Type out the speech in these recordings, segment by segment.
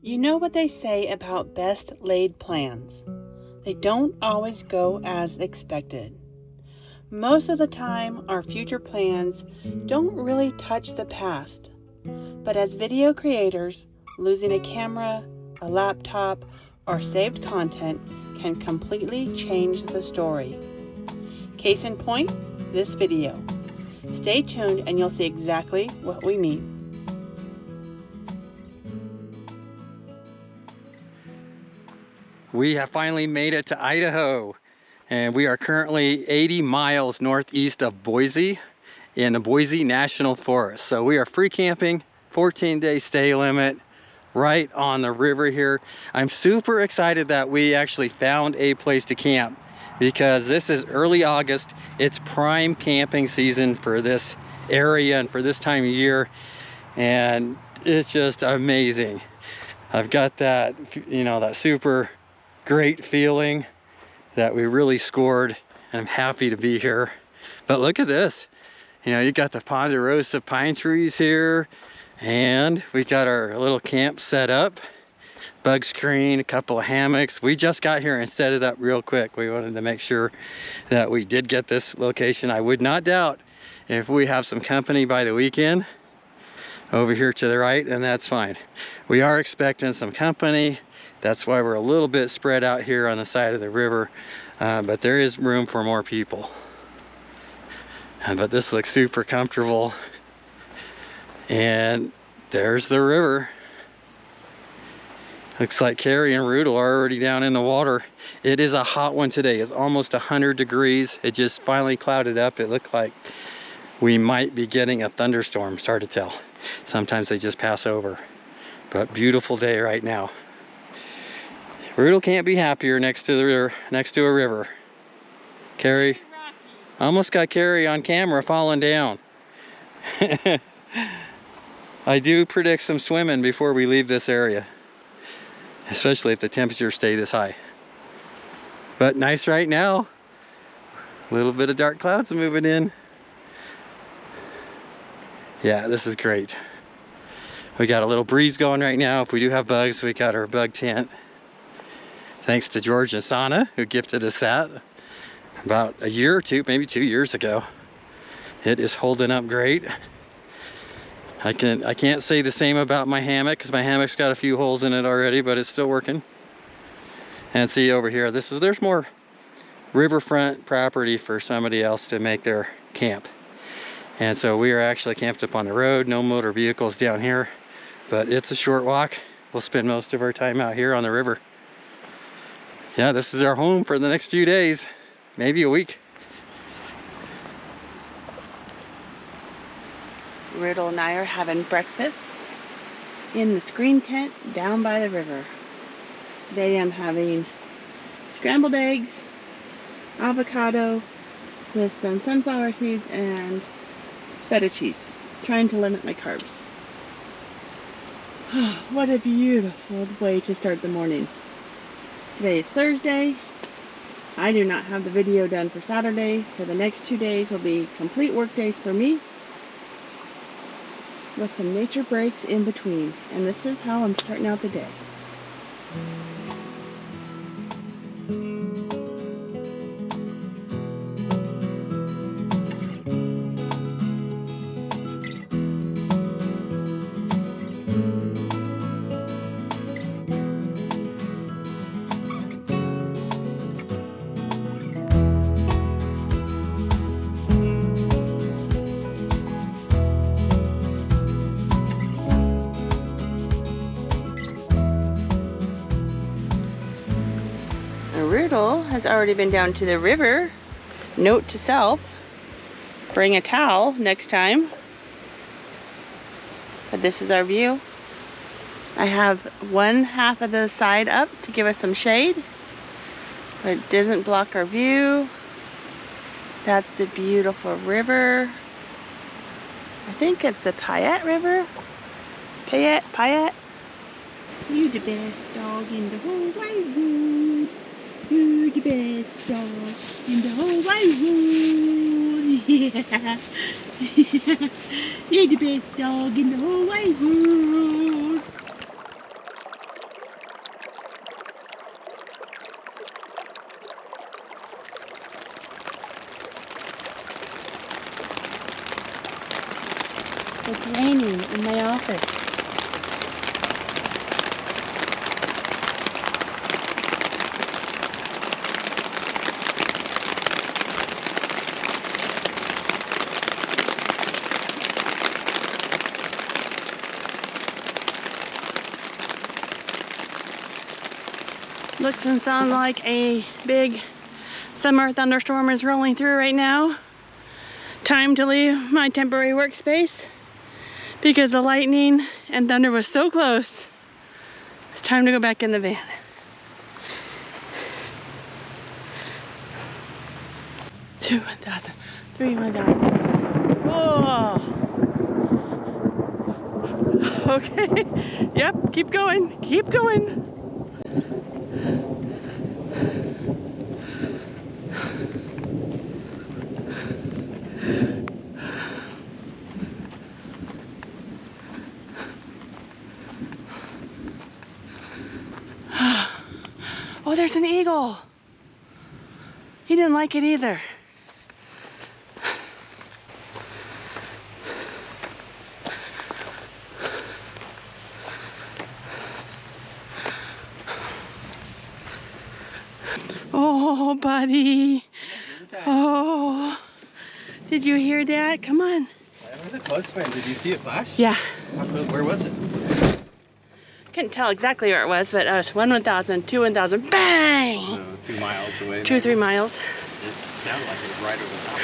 You know what they say about best laid plans. They don't always go as expected. Most of the time, our future plans don't really touch the past. But as video creators, losing a camera, a laptop, or saved content can completely change the story. Case in point, this video. Stay tuned and you'll see exactly what we mean. We have finally made it to Idaho, and we are currently 80 miles northeast of Boise in the Boise National Forest. So we are free camping, 14-day stay limit, right on the river here. I'm super excited that we actually found a place to camp because this is early August. It's prime camping season for this area and for this time of year, and it's just amazing. I've got that, that super great feeling that we really scored, and I'm happy to be here. But look at this, you got the ponderosa pine trees here, and we got our little camp set up, bug screen, a couple of hammocks. We just got here and set it up real quick. We wanted to make sure that we did get this location. I would not doubt if we have some company by the weekend over here to the right, and that's fine. We are expecting some company. That's why we're a little bit spread out here on the side of the river, but there is room for more people. But this looks super comfortable. And there's the river. Looks like Carrie and Rudel are already down in the water. It is a hot one today. It's almost 100 degrees. It just finally clouded up. It looked like we might be getting a thunderstorm. It's hard to tell. Sometimes they just pass over. But beautiful day right now. Rudel can't be happier next to a river. Carrie, almost got Carrie on camera falling down. I do predict some swimming before we leave this area, especially if the temperatures stay this high. But nice right now. A little bit of dark clouds moving in. Yeah, this is great. We got a little breeze going right now. If we do have bugs, we got our bug tent. Thanks to George and Sana, who gifted us that about a year or two, maybe 2 years ago. It is holding up great. I can't say the same about my hammock because my hammock's got a few holes in it already, but it's still working. And see over here, there's more riverfront property for somebody else to make their camp. And so we are actually camped up on the road, no motor vehicles down here, but it's a short walk. We'll spend most of our time out here on the river. Yeah, this is our home for the next few days, maybe a week. Riddle and I are having breakfast in the screen tent down by the river. Today I'm having scrambled eggs, avocado with some sunflower seeds, and feta cheese. Trying to limit my carbs. What a beautiful way to start the morning. Today is Thursday. I do not have the video done for Saturday, so the next 2 days will be complete work days for me, with some nature breaks in between. And this is how I'm starting out the day. Riddle has already been down to the river. Note to self, bring a towel next time. But this is our view. I have one half of the side up to give us some shade, but it doesn't block our view. That's the beautiful river. I think it's the Payette River. Payette. You the best dog in the whole wide world. You the best dog in the whole wide world. Yeah. You're the best dog in the whole wide world. It's raining in my office. Looks and sounds like a big summer thunderstorm is rolling through right now. Time to leave my temporary workspace because the lightning and thunder was so close. It's time to go back in the van. Two 1,000, three 1,000. Whoa. Okay. Yep. Keep going. Keep going. Oh, there's an eagle. He didn't like it either. Oh, buddy. Oh, did you hear that? Come on. That was a close one. Did you see it flash? Yeah. Where was it? Couldn't tell exactly where it was, but it was 1,000, 2,000, bang! 2 miles away. 2 or 3 miles. It sounded like it was right over the top.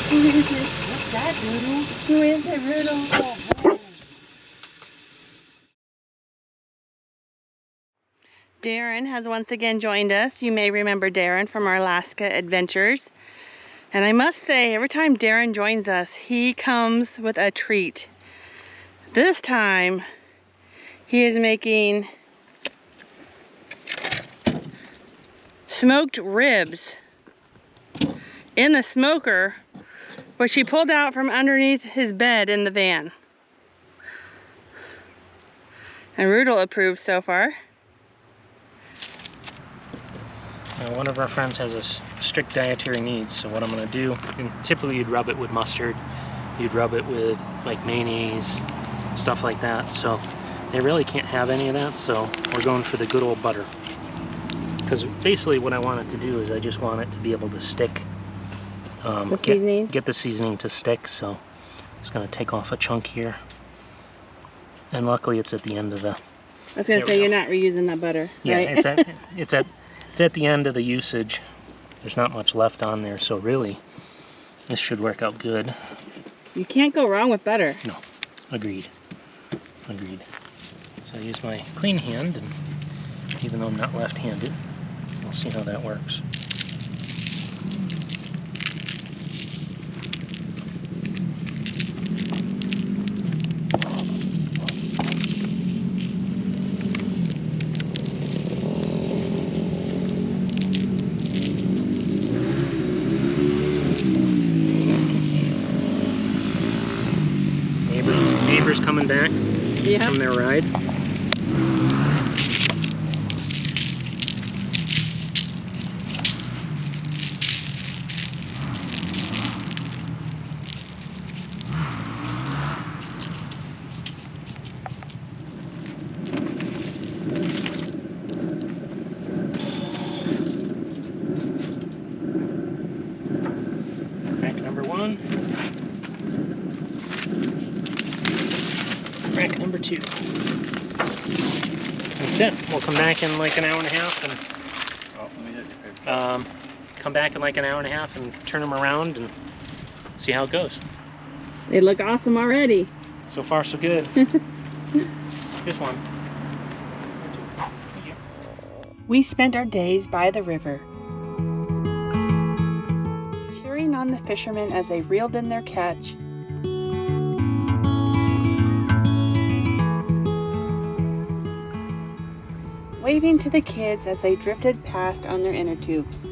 Who is it? What's that, Doodle? Who is it, Doodle? Oh. Darren has once again joined us. You may remember Darren from our Alaska adventures. And I must say, every time Darren joins us, he comes with a treat. This time, he is making smoked ribs in the smoker, which he pulled out from underneath his bed in the van. And Rudel approves so far. Now, one of our friends has a strict dietary needs, so what I'm going to do, and typically you'd rub it with mustard, you'd rub it with like mayonnaise, stuff like that, so they really can't have any of that, so we're going for the good old butter. Because basically what I want it to do is I just want it to be able to stick. The seasoning? Get the seasoning to stick, so I'm just going to take off a chunk here. And luckily it's at the end of the... I was going to say, you're not reusing that butter, yeah, right? it's at the end of the usage. There's not much left on there, so really this should work out good. You can't go wrong with butter. No, agreed. Agreed. So I use my clean hand, and even though I'm not left-handed, we'll see how that works. Neighbors coming back from their ride. number 1. Rack number 2. That's it. We'll come back in like an hour and a half and come back in like an hour and a half and turn them around and see how it goes. They look awesome already. So far, so good. Just one. Thank you. We spent our days by the river, cheering on the fishermen as they reeled in their catch, waving to the kids as they drifted past on their inner tubes.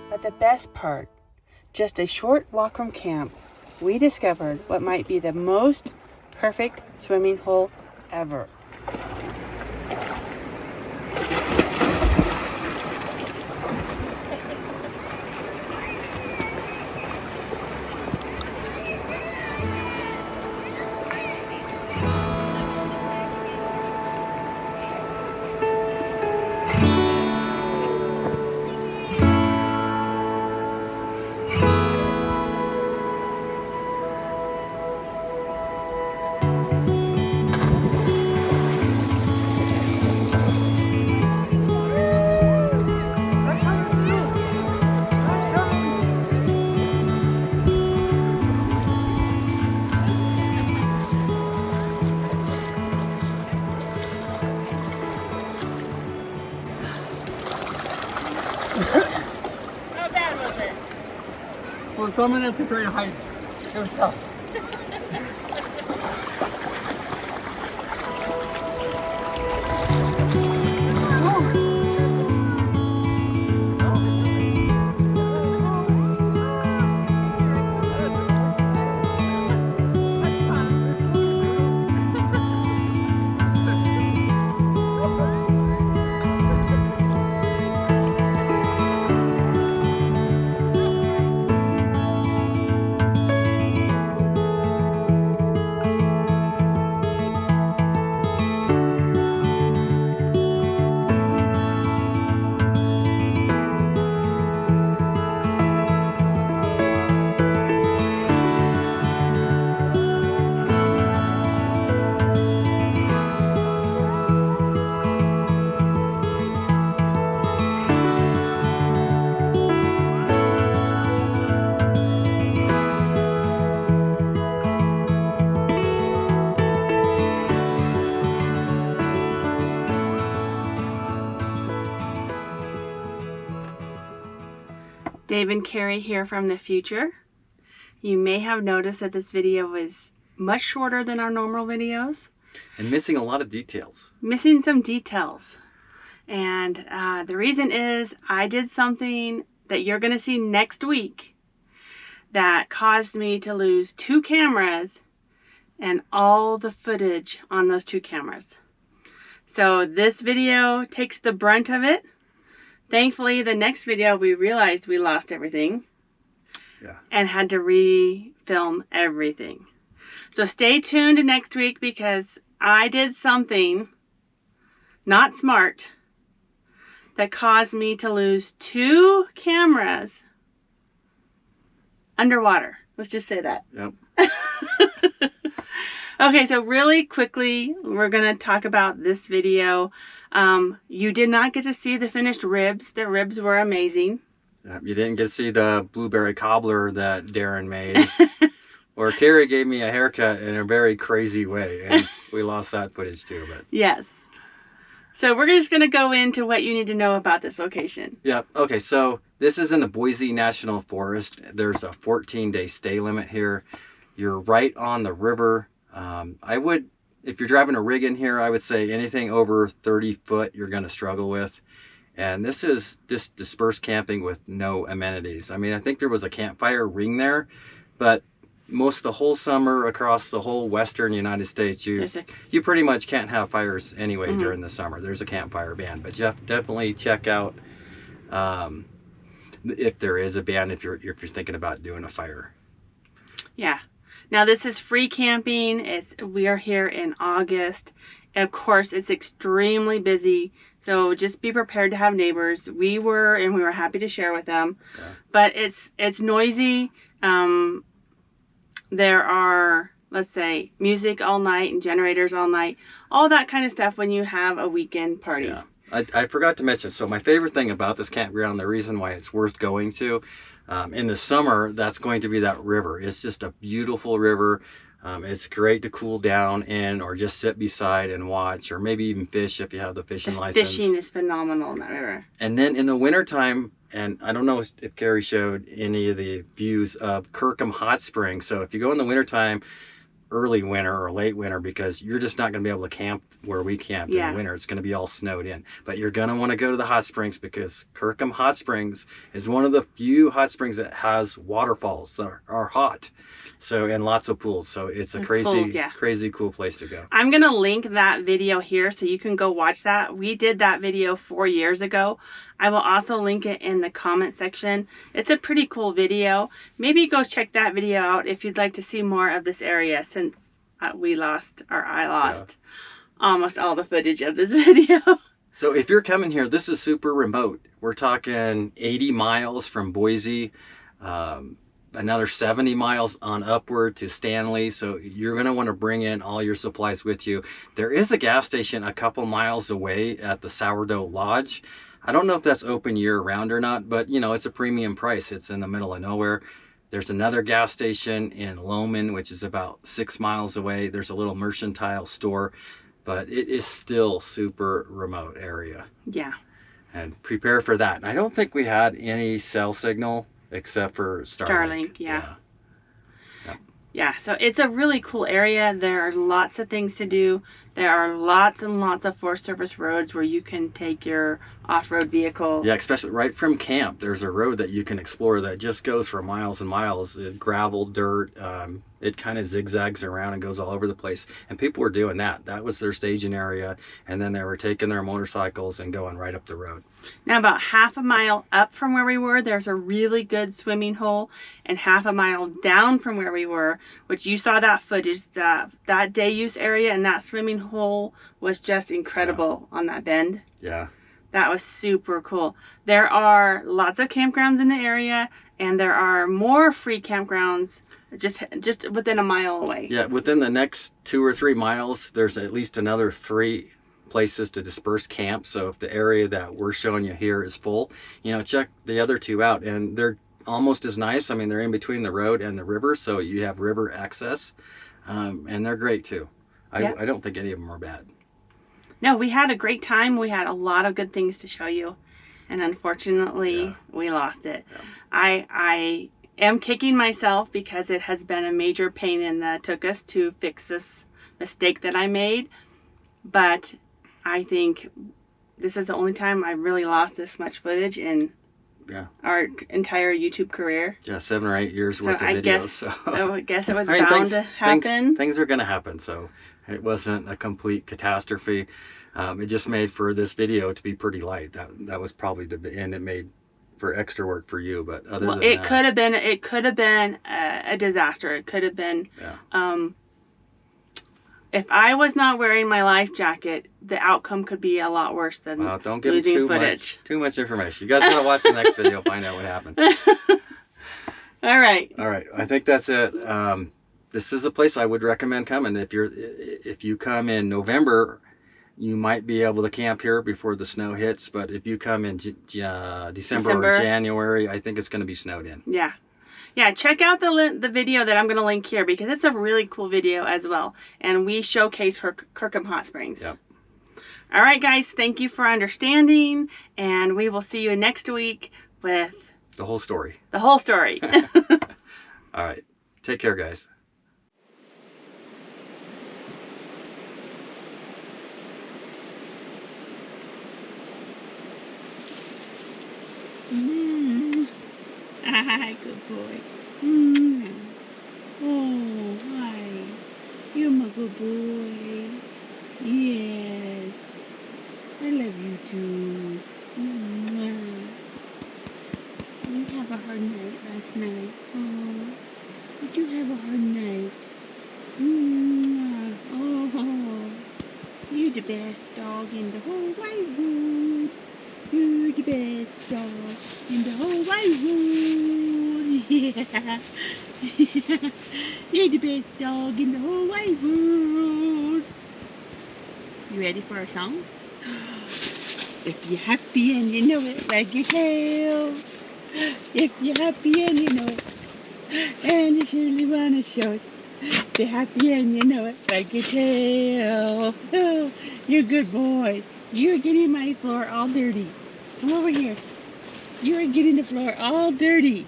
But the best part, just a short walk from camp, we discovered what might be the most perfect swimming hole ever. How bad was it? For someone that's afraid of heights, it was tough. Dave and Carrie here from the future. You may have noticed that this video is much shorter than our normal videos. And missing a lot of details. Missing some details. And the reason is I did something that you're going to see next week that caused me to lose 2 cameras and all the footage on those 2 cameras. So this video takes the brunt of it. Thankfully, the next video we realized we lost everything. Yeah. And had to re-film everything. So stay tuned next week because I did something not smart that caused me to lose 2 cameras underwater. Let's just say that. Yep. Okay, so really quickly, we're going to talk about this video. You did not get to see the finished ribs. The ribs were amazing. You didn't get to see the blueberry cobbler that Darren made. Or Carrie gave me a haircut in a very crazy way. And we lost that footage too. But Yes. So we're just going to go into what you need to know about this location. yeah. Okay, so this is in the Boise National Forest. There's a 14-day stay limit here. You're right on the river. If you're driving a rig in here, I would say anything over 30 foot you're going to struggle with. And this is just dispersed camping with no amenities. I mean, I think there was a campfire ring there, but most of the whole summer across the whole western United States, you pretty much can't have fires anyway during the summer. There's a campfire ban, but definitely check out if there is a ban if you're thinking about doing a fire. Yeah. Now this is free camping. We are here in August. Of course, it's extremely busy, so just be prepared to have neighbors. We were happy to share with them. Yeah. But it's noisy. There are, let's say, music all night and generators all night, all that kind of stuff when you have a weekend party. Yeah. I forgot to mention, so my favorite thing about this campground, the reason why it's worth going to, in the summer, that's going to be that river. It's just a beautiful river. It's great to cool down in, or just sit beside and watch, or maybe even fish if you have the fishing license. Fishing is phenomenal in that river. And then in the wintertime, and I don't know if Gary showed any of the views of Kirkham Hot Springs. So if you go in the wintertime, early winter or late winter, because you're just not going to be able to camp where we camped in the winter. It's going to be all snowed in. But you're going to want to go to the hot springs, because Kirkham Hot Springs is one of the few hot springs that has waterfalls that are hot. So, and lots of pools. So it's a crazy cool place to go. I'm going to link that video here so you can go watch that. We did that video 4 years ago. I will also link it in the comment section. It's a pretty cool video. Maybe go check that video out if you'd like to see more of this area, since I lost almost all the footage of this video. So if you're coming here, this is super remote. We're talking 80 miles from Boise, another 70 miles on upward to Stanley. So you're going to want to bring in all your supplies with you. There is a gas station a couple miles away at the Sourdough Lodge. I don't know if that's open year round or not, but you know, it's a premium price. It's in the middle of nowhere. There's another gas station in Loman, which is about 6 miles away. There's a little mercantile store, but it is still super remote area. Yeah. And prepare for that. And I don't think we had any cell signal except for Starlink. Yeah, so it's a really cool area. There are lots of things to do. There are lots and lots of Forest Service roads where you can take your off-road vehicle. Yeah, especially right from camp. There's a road that you can explore that just goes for miles and miles. It's gravel, dirt. It kind of zigzags around and goes all over the place. And people were doing that. That was their staging area. And then they were taking their motorcycles and going right up the road. Now about half a mile up from where we were, there's a really good swimming hole. And half a mile down from where we were, which you saw that footage, that day use area and that swimming hole was just incredible on that bend. Yeah. That was super cool. There are lots of campgrounds in the area, and there are more free campgrounds just within a mile away. Yeah, within the next 2 or 3 miles, there's at least another 3 places to disperse camp. So if the area that we're showing you here is full, you know, check the other 2 out, and they're almost as nice. I mean, they're in between the road and the river, so you have river access, and they're great too. I don't think any of them are bad. No, we had a great time. We had a lot of good things to show you, and unfortunately we lost it. I am kicking myself because it has been a major pain in the tuchus to fix this mistake that I made, but I think this is the only time I really lost this much footage in our entire YouTube career. Yeah, 7 or 8 years worth of videos. I guess it was bound to happen. Things are going to happen, so it wasn't a complete catastrophe. It just made for this video to be pretty light. That was probably the end. It made for extra work for you, but other than that, it could have been a disaster. It could have been. Yeah. If I was not wearing my life jacket, the outcome could be a lot worse than don't give losing footage. Too much information. You guys want to watch the next video, find out what happened. All right. I think that's it. This is a place I would recommend coming. If you come in November, you might be able to camp here before the snow hits. But if you come in December or January, I think it's going to be snowed in. Yeah. Yeah, check out the video that I'm going to link here, because it's a really cool video as well. And we showcase Kirkham Hot Springs. Yep. All right, guys. Thank you for understanding. And we will see you next week with the whole story. The whole story. All right. Take care, guys. Good boy. Oh. good boy. Yes. I love you too. Mwah. You have a hard night last night. Oh, did you have a hard night? Mwah. Oh, you're the best dog in the whole wide world. You're the best dog in the whole wide world. Yeah. You're the best dog in the whole wide world. You ready for our song? If you're happy and you know it, wag your tail. If you're happy and you know it, and you surely want to show it. If you're happy and you know it, wag your tail. Oh, you're a good boy. You're getting my floor all dirty. Come over here. You're getting the floor all dirty.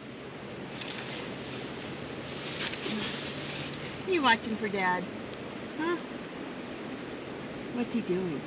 You watching for Dad? Huh? What's he doing?